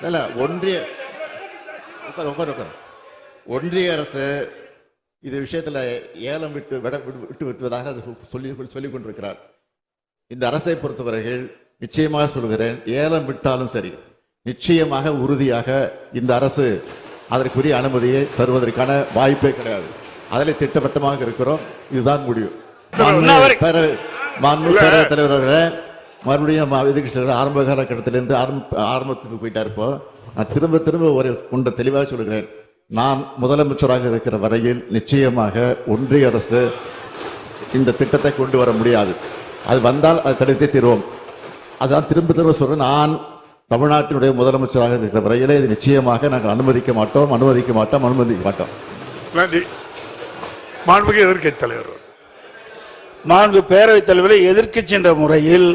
இல்ல ஒன்றிய அரசு இது விஷயத்துல ஏலம் விட்டு விட்டுவதாக சொல்லிக் கொண்டிருக்கிறார். இந்த அரசை பொறுத்தவரையில் நிச்சயமாக சொல்கிறேன், ஏலம் விட்டாலும் சரி, நிச்சயமாக உறுதியாக இந்த அரசு அதற்குரிய அனுமதியை தருவதற்கான வாய்ப்பே கிடையாது. அதில் திட்டவட்டமாக இருக்கிறோம். இதுதான் முடிவு. பேரவைத் தலைவர்களே, மறுபடியும் எதிர்கட்சி ஆரம்ப காலகட்டத்திலிருந்து ஆரம்பத்துக்கு போயிட்டா இருப்போம். நான் திரும்ப ஒன்று தெளிவாக சொல்கிறேன். நான் முதலமைச்சராக இருக்கிற வரையில் நிச்சயமாக ஒன்றிய அரசு இந்த திட்டத்தை கொண்டு வர முடியாது. அது வந்தால் அதை தடுத்தே தீர்வோம். அதான் திரும்ப சொல்றேன். நான் தமிழ்நாட்டினுடைய முதலமைச்சராக இருக்கிற வரையிலே இது நிச்சயமாக நாங்கள் அனுமதிக்க மாட்டோம். நன்றி. மாண்புமிகு எதிர்க்கட்சி தலைவர். நான்கு பேரவைத் தலைவரை எதிர்க்கட்சி என்ற முறையில்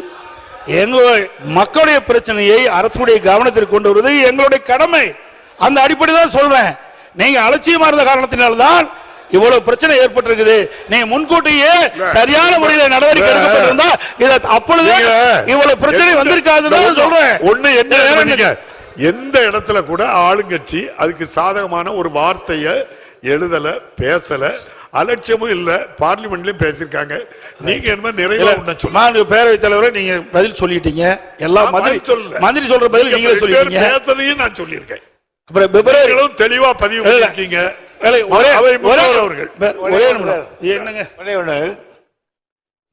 எங்களுடைய மக்களுடைய பிரச்சனையை அரசுடைய கவனத்திற்கு கொண்டு வருவது எங்களுடைய கடமை. அந்த அடிப்படை தான் சொல்றேன். நீங்க அலட்சியமா இருந்த காரணத்தினால்தான் இவ்வளவு பிரச்சனை ஏற்பட்டிருக்குது. நீங்க முன்கூட்டியே சரியான முறையில் நடவடிக்கை எடுக்கப்பட்டிருந்தா அப்பொழுது இவ்வளவு பிரச்சனை வந்திருக்காதுதான் சொல்றேன். ஒண்ணு என்ன, எந்த இடத்துல கூட ஆளுங்கட்சி அதுக்கு சாதகமான ஒரு வார்த்தையை எழுதல, பேசல, அலட்சியமும் இல்ல. பார்லிமெண்ட்லயும் பேசிருக்காங்க. நீங்க என்ன நிறைய பேரவைத் தலைவரை நீங்க பதில் சொல்லிட்டீங்க. எல்லாம் மந்திரி சொல்ற பதில் நீங்களே சொல்லிட்டீங்க. பேசுறதையும் நான் சொல்லியிருக்கேன். அப்புறம் பிப்ரவரியிலும் தெளிவா பதிவு பண்ணிருக்கீங்க.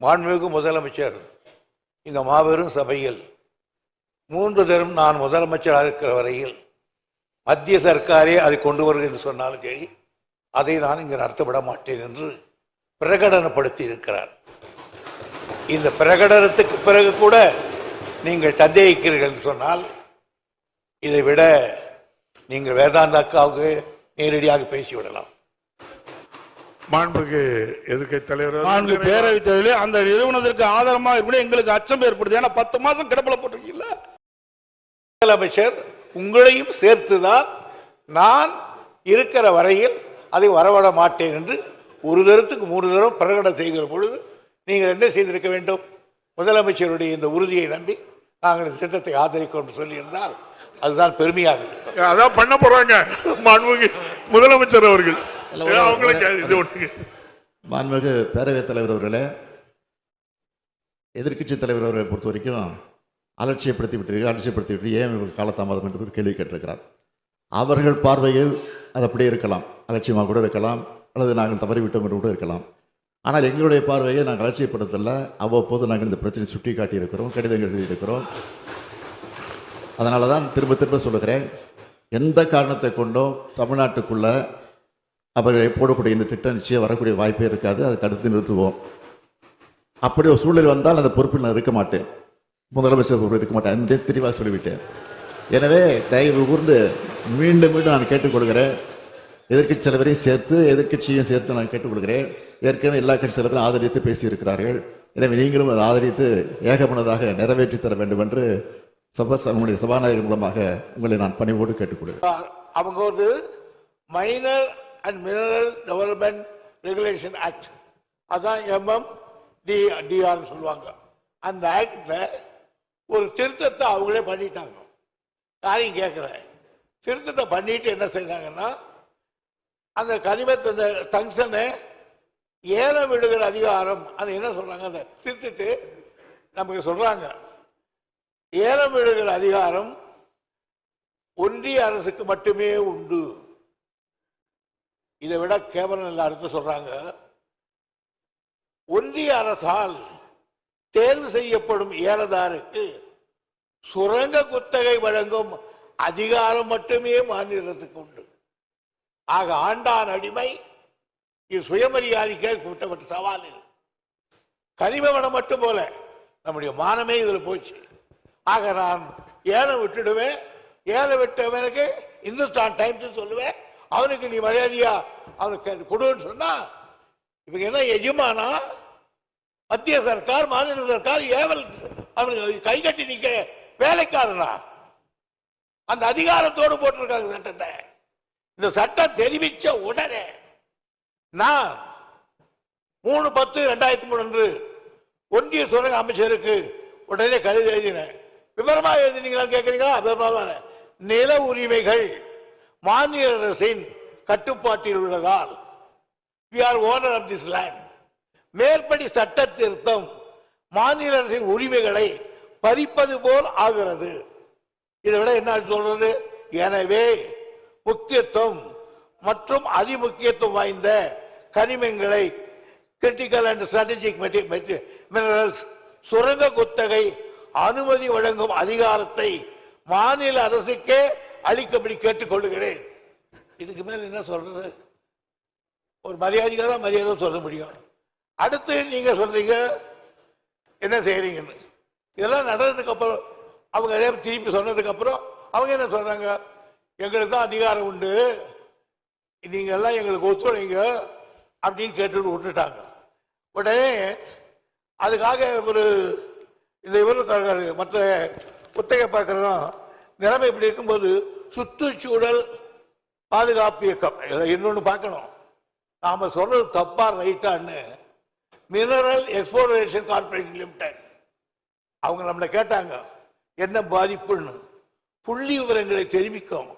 மாண்புமிகு முதலமைச்சர் இந்த மாபெரும் சபையில் 3 தரம் நான் முதலமைச்சராக இருக்கிற வரையில் மத்திய சர்க்காரே அதை கொண்டு வருகிறது என்று சொன்னாலும் சரி, அதை நான் இங்கு நடத்தப்பட மாட்டேன் என்று பிரகடனப்படுத்தி இருக்கிறார். இந்த பிரகடனத்துக்கு பிறகு கூட நீங்கள் சந்தேகிக்கிறீர்கள் என்று சொன்னால், இதை விட நீங்கள் வேதாந்தாக்காவுக்கு நேரடியாக பேசிவிடலாம். மாண்புமிகு எதிர்க்கட்சி தலைவர், நான்கு பேரவைத் தலைவர்களே, அந்த நிறுவனத்திற்கு ஆதாரமாக இருப்பது எங்களுக்கு அச்சம் ஏற்படுது. ஏன்னா 10 மாசம் கிடப்பில் போட்டிருக்கீங்களா? முதலமைச்சர் உங்களையும் சேர்த்துதான் நான் இருக்கிற வரையில் அதை வரவிட மாட்டேன் என்று ஒரு தரத்துக்கு 3 தரம் பிரகடனம் செய்கிற பொழுது நீங்கள் என்ன செய்திருக்க வேண்டும்? முதலமைச்சருடைய இந்த உறுதியை நம்பி நாங்கள் இந்த திட்டத்தை ஆதரிக்கிறோம் சொல்லியிருந்தால் அதுதான் பெருமையாக இருக்கும். அதான் பண்ண போறாங்க மாண்புமிகு முதலமைச்சர் அவர்கள். மாண்புமிகு பேரவைத் தலைவர் அவர்களே, எதிர்க்கட்சி தலைவர் அவர்களை பொறுத்த வரைக்கும் அலட்சியப்படுத்தி விட்டு ஏன் காலதாமதம் என்று ஒரு கேள்வி கேட்டிருக்கிறார். அவர்கள் பார்வையில் அது அப்படியே இருக்கலாம், அலட்சியமாக கூட இருக்கலாம், அல்லது நாங்கள் தவறிவிட்டோம் என்று கூட இருக்கலாம். ஆனால் எங்களுடைய பார்வையை நாங்கள் அலட்சியப்படுத்தல. அவ்வப்போது நாங்கள் இந்த பிரச்சனை சுட்டி காட்டியிருக்கிறோம், கடிதங்கள் எழுதியிருக்கிறோம். அதனால தான் திரும்ப சொல்லுகிறேன், எந்த காரணத்தை கொண்டோ தமிழ்நாட்டுக்குள்ள அவர்கள் போடக்கூடிய இந்த திட்டம் நிச்சயம் வரக்கூடிய வாய்ப்பே இருக்காது. அதை தடுத்து நிறுத்துவோம். அப்படி ஒரு சூழல் வந்தால் அந்த பொறுப்பில் நான் இருக்க மாட்டேன், முதலமைச்சர் பொறுப்பில் இருக்க மாட்டேன் என்று தெளிவாக சொல்லிவிட்டேன். எனவே தயவு கூர்ந்து மீண்டும் நான் கேட்டுக்கொள்கிறேன், எதிர்க்கட்சி தலைவரையும் சேர்த்து எதிர்க்கட்சியும் சேர்த்து நான் கேட்டுக்கொள்கிறேன். ஏற்கனவே எல்லா கட்சி தலைவரும் ஆதரித்து பேசியிருக்கிறார்கள். எனவே நீங்களும் அதை ஆதரித்து ஏகமனதாக நிறைவேற்றி தர வேண்டும் என்று நம்முடைய சபாநாயகர் மூலமாக உங்களை நான் பணிவோடு கேட்டுக்கொள்கிறேன். அவங்க ஒரு minor and mineral development regulation act, அதான் MMDR சொல்லுவாங்க. அந்த ஆக்ட்ல ஒரு திருத்தத்தை அவங்களே பண்ணிட்டாங்க. யாரையும் கேட்கல. திருத்தத்தை பண்ணிட்டு என்ன செய்தாங்கன்னா, அந்த கனிமத்தை அந்த டங்ஸ்டனை ஏலம் விடுகிற அதிகாரம், அது என்ன சொல்றாங்க, அந்த திருத்திட்டு நமக்கு சொல்றாங்க, ஏலம் விடுகிற அதிகாரம் ஒன்றிய அரசுக்கு மட்டுமே உண்டு. இதை விட கேவலம் எல்லாருக்கும் சொல்றாங்க, ஒன்றிய அரசால் தேர்வு செய்யப்படும் ஏலதாருக்கு சுரங்க குத்தகை வழங்கும் அதிகாரம் மட்டுமே மாநிலத்துக்கு உண்டு. ஆக ஆண்டான் அடிமை, இது சுயமரியாதைக்கு கூட்டப்பட்ட சவால். இது கனிம வளம் மட்டும் போல நம்முடைய மானமே இதுல போச்சு. ஆக நான் ஏலம் விட்டுடுவேன். ஏலம் விட்டவனுக்கு இந்துஸ்தான் டைம்ஸ் சொல்லுவேன், அவனுக்கு நீ மரியாதையா அவனுக்கு கொடுன்னு சொன்னா, இவங்க என்ன எஜமானா? மத்திய சர்க்கார், மாநில சர்க்கார் ஏவல் அவனுக்கு கை கட்டி நிக்க வேலைக்காரனா? அந்த அதிகாரத்தோடு போட்டிருக்காங்க சட்டத்தை. இந்த சட்டம் தெரிவிச்ச உடனே நான் 3/10/2003 ஒன்றிய சுரங்க அமைச்சருக்கு உடனே கடிதம் எழுதினேன். விவரமா எழுதினீங்களா கேட்கறீங்களா? நில உரிமைகள் மாநில அரசின் கட்டுப்பாட்டில் உள்ளதால் we are owner of this land. மேற்படி சட்ட திருத்தம் மாநில அரசின் உரிமைகளை பறிப்பது போல் ஆகிறது. இதை விட என்ன சொல்றது? எனவே முக்கியத்துவம் மற்றும் அதிமுக்கியத்துவம் வாய்ந்த கனிமங்களை கிரிட்டிக்கல் அண்ட் ஸ்ட்ராட்டஜிக் மினரல்ஸ் சுரங்க குத்தகை அனுமதி வழங்கும் அதிகாரத்தை மாநில அரசுக்கே அளிக்கும்படி கேட்டுக்கொள்கிறேன். இதுக்கு மேல என்ன சொல்றது? ஒரு மரியாதைக்காக தான் மரியாதை சொல்ல முடியும். அடுத்து நீங்க சொல்றீங்க என்ன செய்யறீங்கன்னு. இதெல்லாம் நடந்ததுக்கு அப்புறம் அவங்க திருப்பி சொன்னதுக்கு அப்புறம் அவங்க என்ன சொல்றாங்க? எங்களுக்கு தான் அதிகாரம் உண்டு, நீங்க எல்லாம் எங்களுக்கு ஒத்துழைங்க அப்படின்னு கேட்டு விட்டுட்டாங்க. உடனே அதுக்காக ஒரு இந்த இவருக்காக மற்ற புத்தக பார்க்கறோம். நிலைமை இப்படி இருக்கும்போது சுற்றுச்சூழல் பாதுகாப்பு இயக்கம் இன்னொன்று பார்க்கணும். நாம சொல்றது தப்பா ரைட்டான்னு மினரல் எக்ஸ்ப்ளோரேஷன் கார்பரேஷன் லிமிடெட் அவங்க நம்மளை கேட்டாங்க என்ன பாதிப்புன்னு. புள்ளி விவரங்களை தெரிவிக்கும்.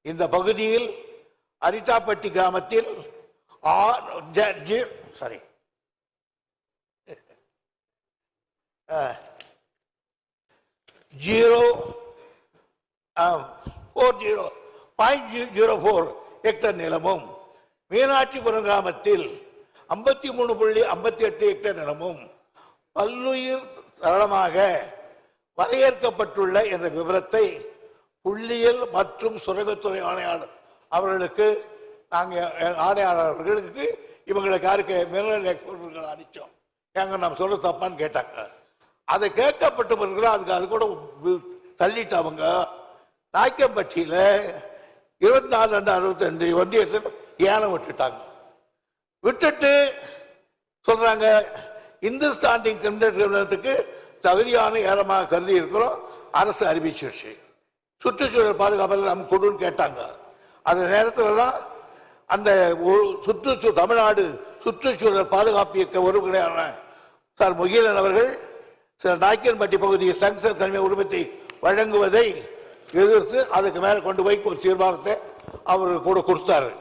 இந்த பகுதியில் அரிட்டாப்பட்டி கிராமத்தில் 0.04 ஹெக்டர் நிலமும் மீனாட்சிபுரம் கிராமத்தில் 53.58 ஹெக்டர் நிலமும் பல்லுயிர் தளமாக வரையறுக்கப்பட்டுள்ள என்ற விவரத்தை புள்ளியியல் மற்றும் சுரங்கத்துறை ஆணையாளர் அவர்களுக்கு ஆணையாளர்களுக்கு இவங்களுக்கு யாருக்கு மினரல் எக்ஸ்போர்ட் அனுப்பிச்சோம். ஏங்க நம்ம சொல்ல தப்பான்னு கேட்டாங்க. அதை கேட்கப்பட்ட பிறகு அதுக்கு அது கூட தள்ளிட்டு அவங்க நாய்க்கம்பட்டியில 24/62 ஒன்றியத்தில் ஏலம் விட்டுட்டாங்க. விட்டுட்டு சொல்றாங்க இந்துஸ்தான் நிறுவனத்துக்கு தகுதியான ஏலமாக கருதி இருக்கிறோம், அரசு அறிவிச்சிருச்சு. சுற்றுச்சூழல் பாதுகாப்பில் நம்ம கொடுன்னு கேட்டாங்க. அந்த நேரத்தில் தான் அந்த தமிழ்நாடு சுற்றுச்சூழல் பாதுகாப்பு இயக்க உறுப்பினரான சார் முகிலன் அவர்கள் சில நாய்க்கன்பட்டி பகுதியில் டங்ஸ்டன் கனிம உரிமத்தை வழங்குவதை எதிர்த்து அதுக்கு மேல கொண்டு போய் ஒரு தீர்மானத்தை அவர் கூட கொடுத்தாரு.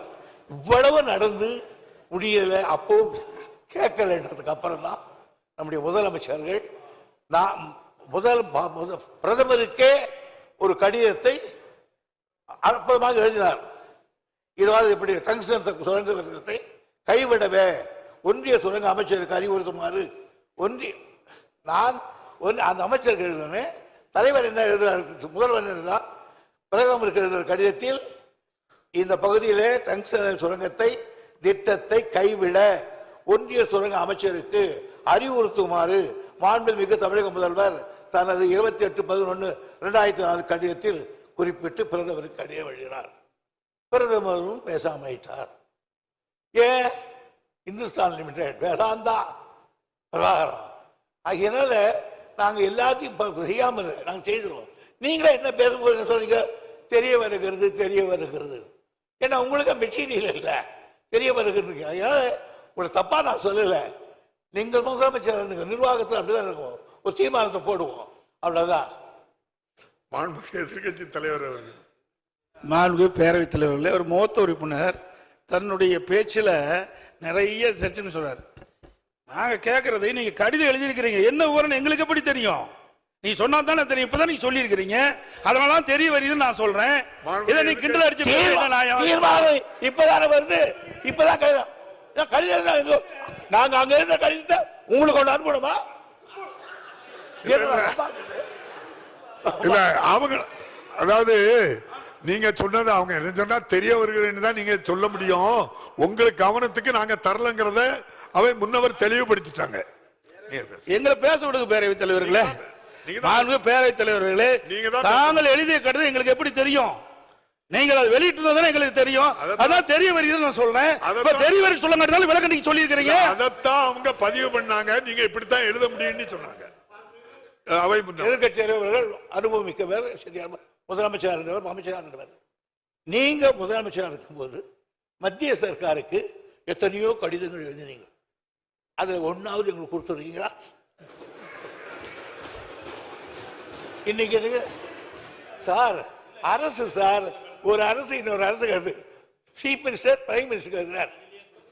இவ்வளவு நடந்து முடியல. அப்போ கேட்கலன்றதுக்கு அப்புறம் தான் நம்முடைய முதலமைச்சர்கள் பிரதமருக்கே ஒரு கடிதத்தை அற்புதமாக எழுதினார். இதாவது இப்படி டங்ஸ்டன் சுரங்கத்தை கைவிடவே ஒன்றிய சுரங்க அமைச்சருக்கு அறிவுறுத்துமாறு அந்த அமைச்சருக்கு எழுதினேன். தலைவர் என்ன எழுதுறாரு? முதல்வர் எழுதுறார். பிரதமருக்கு எழுதுகிற கடிதத்தில் இந்த பகுதியிலே டங்ஸ்டன் சுரங்கத்தை திட்டத்தை கைவிட ஒன்றிய சுரங்க அமைச்சருக்கு அறிவுறுத்துமாறு மாண்புமிகு தமிழக முதல்வர் தனது 28/11/2004 கடிதத்தில் குறிப்பிட்டு பிரதமருக்கு கடிதம் எழுதினார். பிரதமரும் பேசாமட்டார். ஏன்? இந்துஸ்தான் லிமிடெட் வேதாந்தா பிரபாகரம் ஆகியனால நாங்க எல்லாத்தையும் செய்யாமல் நாங்க செய்திருவோம். நீங்களே என்ன பேச போறீங்க சொல்றீங்க? தெரிய வருகிறது. ஏன்னா உங்களுக்கு மெட்டீரியல் இல்லை, தெரிய வருகிறது. உங்களை தப்பா நான் சொல்லல. நீங்கள் முதலமைச்சர் நிர்வாகத்தில் அப்படிதான் இருக்கும். ஒரு தீர்மானத்தை போடுவோம், அவ்வளவுதான். மாண்புமிகு எதிர்க்கட்சி தலைவர் அவர்கள், மாண்புமிகு பேரவைத் தலைவர்களே, ஒரு மூத்த உறுப்பினர் தன்னுடைய பேச்சில் நிறைய சர்ச்சைன்னு சொல்றாரு. நாங்க கேட்கறதை நீங்க கடிதம் எழுதியிருக்கிறீங்க, என்ன விவரம் எங்களுக்கு எப்படி தெரியும்? நீ சொன்னா தானே தெரியும். இப்பதான் நீங்க சொல்லி இருக்கிறீங்க, அதனாலதான் தெரிய வருதுன்னு நான் சொல்றேன். இதை நீ கிண்டல் அடிச்சு இப்பதானே வருது. இப்பதான் கடிதம் நாங்க அங்க இருந்த கடிதத்தை உங்களுக்கு கொண்டு அனுப்பணுமா? இல்ல அவங்க அதாவது நீங்க சொன்னது அவங்க என்ன சொன்னா தெரிய வருகிறேன்னு தான் நீங்க சொல்ல முடியும். உங்களுக்கு கவனத்துக்கு நாங்க தரலங்கிறத அவை முன்னவர் தெளிவுபடுத்திட்டாங்க. எங்களை பேச விடுங்க பேரவைத் தலைவர்களே. பேரவைத் தலைவர்களே, தாங்கள் எழுதிய கடிதம் எங்களுக்கு எப்படி தெரியும்? நீங்கள் அதை வெளியிட்டு எங்களுக்கு தெரியும். அதான் தெரிய வருகிறது நான் சொல்றேன். தெரிய வரை சொல்லுங்க, விளக்கம் நீங்க சொல்லி இருக்கிறீங்க. அதைத்தான் அவங்க பதிவு பண்ணாங்க. நீங்க இப்படித்தான் எழுத முடியும்னு சொன்னாங்க. அவை எதிர்கட்சி தலைவர்கள் அனுபவமிக்க பேர், முதலமைச்சர் இருந்தவர், அமைச்சராக இருந்தவர். நீங்க முதலமைச்சராக இருக்கும்போது மத்திய சர்க்காருக்கு எத்தனையோ கடிதங்கள் எழுதினீங்க. அதுல ஒன்னாவது எங்களுக்கு கொடுத்துருக்கீங்களா? இன்னைக்கு சார் அரசு சார், ஒரு அரசு இன்னொரு அரசு கருது, சீஃப் மினிஸ்டர் பிரைம் மினிஸ்டர் கருதுறார்,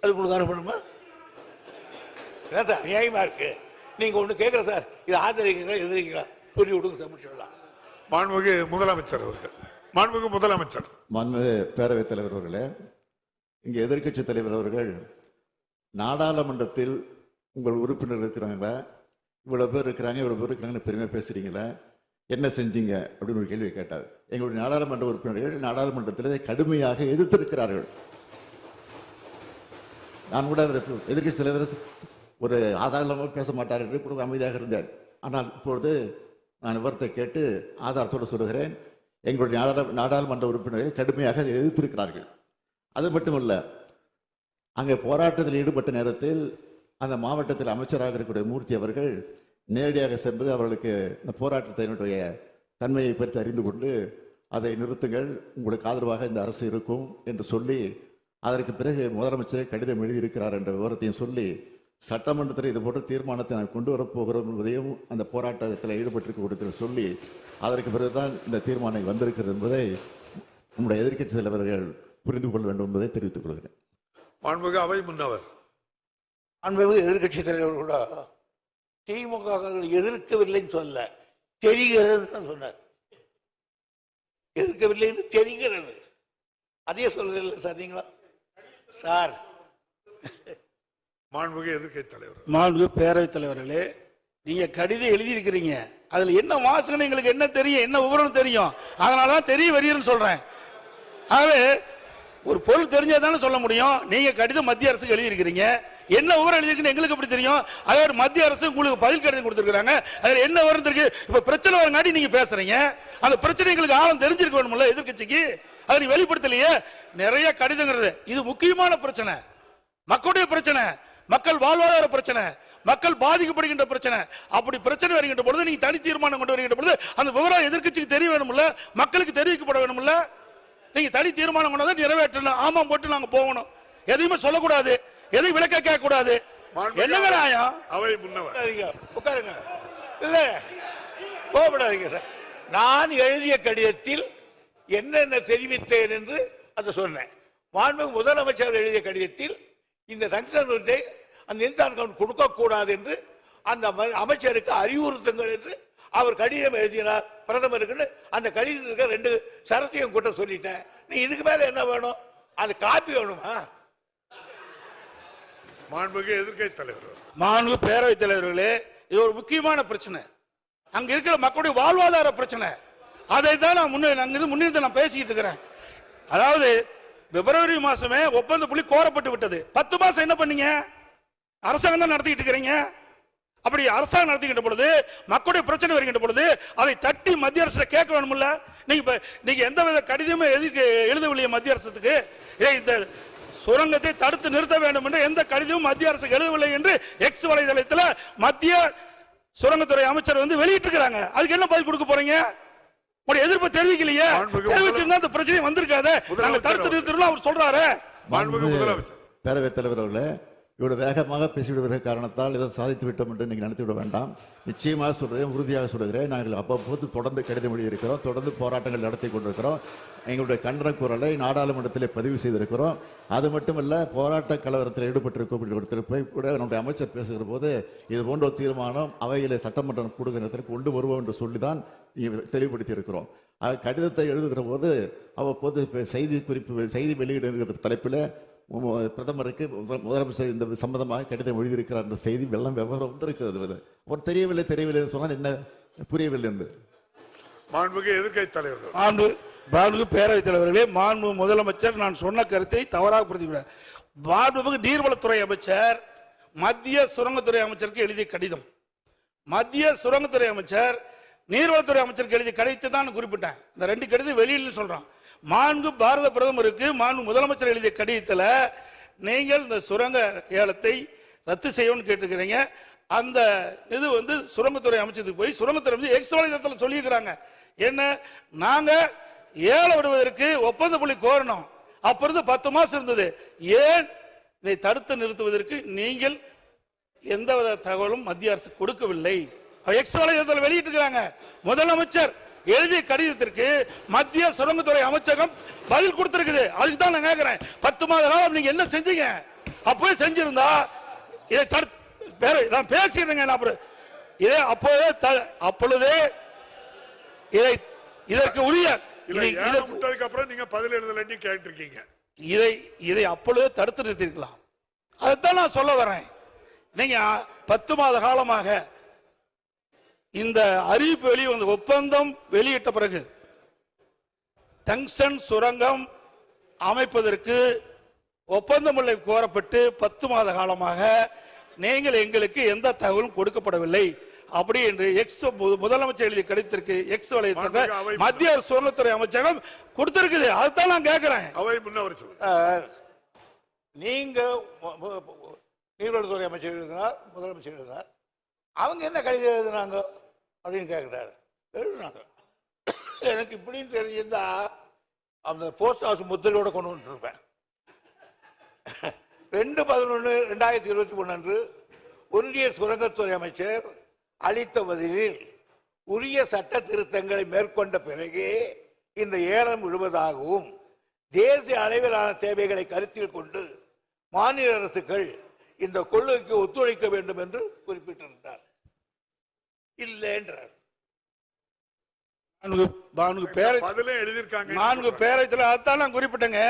அது உங்களுக்கு அனுப்பணுமா? என்ன சார் நியாயமா இருக்கு? நீங்க ஒண்ணு கேட்கற சார், இது ஆதரிக்கிறீங்களா எதிர்க்கிறீங்களா சொல்லி விடுங்க சார், முடிச்சிடலாம். மாண்புமிகு முதலமைச்சர் அவர்கள். மாண்புமிகு முதலமைச்சர். மாண்புமிகு பேரவைத் தலைவர் அவர்களே, இங்கே எதிர்க்கட்சி தலைவர் அவர்கள் நாடாளுமன்றத்தில் உங்கள் உறுப்பினர் இருக்கிறாங்களா, இவ்வளவு பேர் இருக்கிறாங்க இவ்வளவு பேர் இருக்கிறாங்கன்னு பெருமையாக பேசுறீங்களா, என்ன செஞ்சீங்க அப்படின்னு ஒரு கேள்வி கேட்டார். எங்களுடைய நாடாளுமன்ற உறுப்பினர்கள் நாடாளுமன்றத்தில் கடுமையாக எதிர்த்திருக்கிறார்கள். நான் கூட எதிர்க்கட்சி தலைவர் ஒரு ஆதாரமாக பேச மாட்டார் என்று அமைதியாக இருந்தார். ஆனால் இப்பொழுது நான் விவரத்தை கேட்டு ஆதாரத்தோடு சொல்லுகிறேன். எங்களுடைய நாடாளுமன்ற உறுப்பினர்கள் கடுமையாக அதை எதிர்த்திருக்கிறார்கள். அது மட்டுமல்ல, அங்கே போராட்டத்தில் ஈடுபட்ட நேரத்தில் அந்த மாவட்டத்தில் அமைச்சராக இருக்கக்கூடிய மூர்த்தி அவர்கள் நேரடியாக சென்று அவர்களுக்கு இந்த போராட்டத்தினுடைய தன்மையை பற்றி அறிந்து கொண்டு அதை நிறுத்துங்கள், உங்களுக்கு ஆதரவாக இந்த அரசு இருக்கும் என்று சொல்லி அதற்கு பிறகு முதலமைச்சர் கடிதம் எழுதியிருக்கிறார் என்ற விவரத்தையும் சொல்லி சட்டமன்றத்தில் இது போன்ற தீர்மானத்தை நான் கொண்டு வரப்போகிறோம் என்பதையும் அந்த போராட்டத்தில் ஈடுபட்டிருக்க சொல்லி அதற்கு பிறகுதான் இந்த தீர்மானம் வந்திருக்கிறது என்பதை நம்முடைய எதிர்க்கட்சி தலைவர்கள் புரிந்து கொள்ள வேண்டும் என்பதை தெரிவித்துக் கொள்கிறேன். மாண்புமிகு அவை முன்னவர். மாண்புமிகு எதிர்க்கட்சி தலைவர் கூட திமுக எதிர்க்கவில்லைன்னு சொல்ல, தெரிகிறது சொன்னார். எதிர்க்கவில்லை என்று தெரிகிறது, அதே சொல்றீங்களா சார் நீங்களா சார்? மாண்புமிகு எதிர்க்கட்சி தலைவர். மாண்புமிகு பேரவைத் தலைவர்களே, நீங்க கடிதம் எழுதியிருக்கிறீங்க, அதுல என்ன வாசகம் எங்களுக்கு என்ன தெரியும், என்ன விவரம் தெரியும், அதனாலதான் தெரிய வருகிறேன்னு சொல்றேன். ஆகவே ஒரு பொருள் தெரிஞ்சாதானே சொல்ல முடியும். நீங்க கடிதம் மத்திய அரசுக்கு எழுதியிருக்கிறீங்க, என்ன விவரம் எழுதிருக்குன்னு எங்களுக்கு எப்படி தெரியும்? அதே மத்திய அரசு உங்களுக்கு பதில் கடிதம் கொடுத்திருக்காங்க, அதுல என்ன விவரம் இருக்கு? இப்ப பிரச்சனை வரங்காட்டி நீங்க பேசுறீங்க, அந்த பிரச்சனை எங்களுக்கு ஆழம் தெரிஞ்சிருக்க வேணும்ல எதிர்க்கட்சிக்கு, அதை நீ வெளிப்படுத்தலையே. நிறைய கடிதங்கிறது இது முக்கியமான பிரச்சனை, மக்களுடைய பிரச்சனை, மக்கள் வாழ்வாதார பிரச்சனை, மக்கள் பாதிக்கப்படுகின்ற பிரச்சனை. அப்படி பிரச்சனை வருகின்ற பொழுது நீங்க தனி தீர்மானம் கொண்டு வருகின்ற பொழுது அந்த விவரம் எதிர்க்கட்சிக்கு தெரிய வேணும்ல, மக்களுக்கு தெரிவிக்கப்பட வேணும்ல. நீங்க தனி தீர்மானம் கொண்டு நிறைவேற்றணும், ஆமாம் போட்டு நாங்க போகணும், எதையுமே சொல்லக்கூடாது, எதையும் விளக்க கேட்க கூடாது. என்னங்க நியாயம்? அவை முன்னவர். உட்காருங்க, இல்ல கோபப்படாதீங்க சார். நான் எழுதிய கடிதத்தில் என்னென்ன தெரிவித்தேன் என்று அதை சொன்னேன். மாண்புமிகு முதலமைச்சர் எழுதிய கடிதத்தில் இந்த தங்ஷன் அந்த இன்சான் கவுண்ட் கொடுக்க கூடாது என்று அந்த அமைச்சருக்கு அறிவுறுத்துங்கள் என்று அவர் கடிதம் எழுதினார் பிரதமருக்கு. அந்த கடிதத்துக்கு 2 சரத்தையும் கூட்ட சொல்லிட்டேன். நீ இதுக்கு மேல என்ன வேணும்? அது காப்பி வேணுமா? மாண்புமிகு எதிர்க்கட்சி தலைவர். மாண்புமிகு பேரவைத் தலைவர்களே, இது ஒரு முக்கியமான பிரச்சனை, அங்க இருக்கிற மக்களுடைய வாழ்வாதார பிரச்சனை. அதை தான் நான் முன்னிருந்து நான் பேசிக்கிட்டு இருக்கிறேன். அதாவது பிப்ரவரி மாசமே ஒப்பந்த புள்ளி கோரப்பட்டு விட்டது. 10 மாசம் என்ன பண்ணீங்க? அரசாங்கம் தான் நடத்திக்கிட்டு இருக்கிறீங்க. அப்படி அரசாங்கம் நடத்திக்கிட்ட பொழுது மக்களுடைய பிரச்சனை வருகின்ற பொழுது அதை தட்டி மத்திய அரசு கேட்க வேணும்ல. நீங்க எந்த வித கடிதமே எழுதவில்லையே மத்திய அரசுக்கு, இந்த சுரங்கத்தை தடுத்து நிறுத்த வேண்டும் என்று எந்த கடிதமும் மத்திய அரசுக்கு எழுதவில்லை என்று எக்ஸ் வலைதளத்தில் மத்திய சுரங்கத்துறை அமைச்சர் வெளியிட்டு இருக்காங்க. அதுக்கு என்ன பதில் கொடுக்க போறீங்க? உங்களுடைய எதிர்ப்பு தெரிவிக்கலையே, தெரிவிச்சிருந்தா இந்த பிரச்சனை வந்திருக்காது. நாங்க தடுத்து நிறுத்தணும் அவர் சொல்றாரு. பேரவைத் தலைவர் அவர்களே, இவ்வளவு வேகமாக பேசிவிடுகிற காரணத்தால் இதை சாதித்து விட்டோம் என்று நீங்கள் நினைத்து விட வேண்டாம். நிச்சயமாக சொல்கிறேன், உறுதியாக சொல்கிறேன். நாங்கள் அவ்வப்போது தொடர்ந்து கடிதம் எழுதியிருக்கிறோம், தொடர்ந்து போராட்டங்கள் நடத்தி கொண்டிருக்கிறோம். எங்களுடைய கண்டன குரலை நாடாளுமன்றத்திலே பதிவு செய்திருக்கிறோம். அது மட்டுமல்ல, போராட்ட கலவரத்தில் ஈடுபட்டிருக்க போய் கூட நம்முடைய அமைச்சர் பேசுகிற போது இது போன்ற ஒரு தீர்மானம் அவையிலே சட்டமன்றம் கூடுகிறதற்கு கொண்டு வருவோம் என்று சொல்லிதான் தெளிவுபடுத்தி இருக்கிறோம். கடிதத்தை எழுதுகிற போது அவ்வப்போது செய்தி வெளியிடுகிற தலைப்பில் பிரதமருக்கு முதலமைச்சர் இந்த சம்பந்தமாக கடிதம் எழுதியிருக்கிறார் என்ற செய்தி வெள்ளம் விவரம் வந்திருக்கிறது. ஒரு தெரியவில்லை சொன்னால் என்ன புரியவில்லை என்று. மாண்புமிகு எதிர்க்கட்சி தலைவர். மாண்புமிகு பேரவைத் தலைவர்களே, மாண்புமிகு முதலமைச்சர் நான் சொன்ன கருத்தை தவறாக புரிந்துவிடார். மாண்புமிகு நீர்வளத்துறை அமைச்சர் மத்திய சுரங்கத்துறை அமைச்சருக்கு எழுதிய கடிதம், மத்திய சுரங்கத்துறை அமைச்சர் நீர்வளத்துறை அமைச்சருக்கு எழுதிய கடிதத்தை தான் குறிப்பிட்டேன். இந்த 2 கடிதம் வெளியில் சொல்றான். மாண்பு பாரத பிரதமருக்கு மாண்பு முதலமைச்சர் எழுதிய கடிதத்தில் நீங்கள் இந்த சுரங்க ஏலத்தை ரத்து செய்யணும்னு கேட்டுக்கிறீங்க. அந்த இது சுரங்கத்துறை அமைச்சருக்கு போய் சுரங்கத்துறை எக்ஸ் வலைதளத்தில் சொல்லியிருக்கிறாங்க. என்ன, நாங்க ஏலம் விடுவதற்கு ஒப்பந்த புள்ளி கோரணும், அப்ப இருந்து 10 மாசம் இருந்தது, ஏன் இதை தடுத்து நிறுத்துவதற்கு நீங்கள் எந்தவித தகவலும் மத்திய அரசு கொடுக்கவில்லை. எக்ஸ் வலைதளத்தில் வெளியிட்டு இருக்கிறாங்க. முதலமைச்சர் எழுதிய கடிதத்திற்கு மத்திய சுரங்கத்துறை அமைச்சகம் பதில் கொடுத்திருக்குது. அதுக்கு தான் நான் கேட்கிறேன், 10 மாத காலம் நீங்க என்ன செஞ்சீங்க? அப்பவே செஞ்சிருந்தா இதை நான் பேசிடுறேங்க. இதை அப்பொழுதே இதற்கு உரிய அப்புறம் நீங்க பதில் எழுதலன்னு கேட்டிருக்கீங்க. இதை அப்பொழுதே தடுத்து நிறுத்திருக்கலாம். அதைத்தான் நான் சொல்ல வரேன். நீங்க 10 மாத காலமாக இந்த அறிவிப்பு வெளிவந்த ஒப்பந்தம் வெளியிட்ட பிறகு டங்ஸ்டன் சுரங்கம் அமைப்பதற்கு ஒப்பந்தமுல்லை கோரப்பட்டு 10 மாத காலமாக நீங்கள் எங்களுக்கு எந்த தகவலும் கொடுக்கப்படவில்லை அப்படி என்று முதலமைச்சர் எழுதிய கடிதத்திற்கு எக்ஸ் வலைத்தளத்தில் மத்திய சுரங்கத்துறை அமைச்சகம் கொடுத்திருக்குது. அதுதான் நான் கேட்கிறேன். நீங்க நீர்வளத்துறை அமைச்சர் எழுதினார், முதலமைச்சர் எழுதினார், அவங்க என்ன கடிதம் எழுதுனாங்க அப்படின்னு கேட்கிறாரு. எழுதுனாங்க. எனக்கு இப்படின்னு தெரிஞ்சிருந்தா அந்த போஸ்ட் ஹவுஸ் முத்திரையோட கொண்டு வந்துருப்பேன். 2/11/2023 அன்று ஒன்றிய சுரங்கத்துறை அமைச்சர் அளித்த பதிலில் உரிய சட்ட திருத்தங்களை மேற்கொண்ட பிறகே இந்த ஏலம் விடுவதாகவும் தேசிய அளவிலான தேவைகளை கருத்தில் கொண்டு மாநில அரசுகள் இந்த கொள்கைக்கு ஒத்துழைக்க வேண்டும் என்று குறிப்பிட்டிருந்தார். இல்லை என்றார். 4 பேரத்தில் அதான் நான் குறிப்பிட்டேங்க.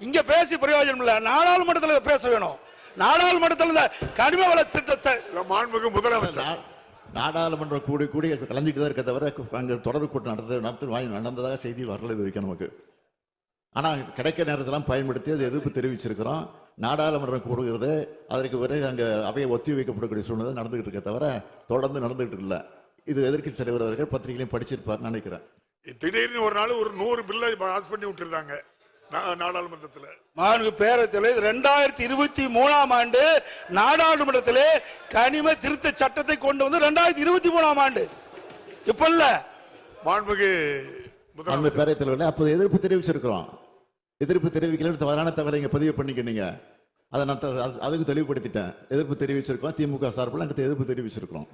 இங்க பேசி பிரயோஜனம் இல்ல, நாடாளுமன்றத்தில் பேச வேணும். நாடாளுமன்றத்தில் கனிம வள திட்டத்தை முதலமைச்சர் நாடாளுமன்றம் கூடி கலந்துட்டு தான் இருக்க தவிர அங்கே தொடர்பு கூட்டம் நடந்ததாக செய்தி வரல இது வரைக்கும் நமக்கு. ஆனால் கிடைக்கிற நேரத்தெல்லாம் பயன்படுத்தி அது எதிர்ப்பு தெரிவிச்சிருக்கிறோம். நாடாளுமன்றம் கூடுகிறது, அதற்கு பிறகு அங்கே அவையை ஒத்தி வைக்கப்படக்கூடிய சூழ்நிலை நடந்துகிட்டு இருக்க தவிர தொடர்ந்து நடந்துகிட்டு இல்லை. இது எதிர்க்கட்சி தலைவர் அவர்கள் பத்திரிகையிலையும் படிச்சிருப்பார் நினைக்கிறேன். திடீர்னு ஒரு நாள் ஒரு 100 பில்லை பாஸ் பண்ணி விட்டுருந்தாங்க நாடாளுமன்றத்தில். பேரத்தில் 2023 ஆண்டு நாடாளுமன்றத்திலே கனிம திருத்த சட்டத்தை கொண்டு வந்து 2023 ஆண்டு இப்ப இல்ல பேரத்தில் அப்போது எதிர்ப்பு தெரிவிச்சிருக்கிறோம். எதிர்ப்பு தெரிவிக்கல தவறான தகவலை இங்க பதிவு பண்ணிக்கிட்டீங்க. அதை நான் அதுக்கு தெளிவுபடுத்திட்டேன். எதிர்ப்பு தெரிவிச்சிருக்கோம். திமுக சார்பில் எதிர்ப்பு தெரிவிச்சிருக்கிறோம்.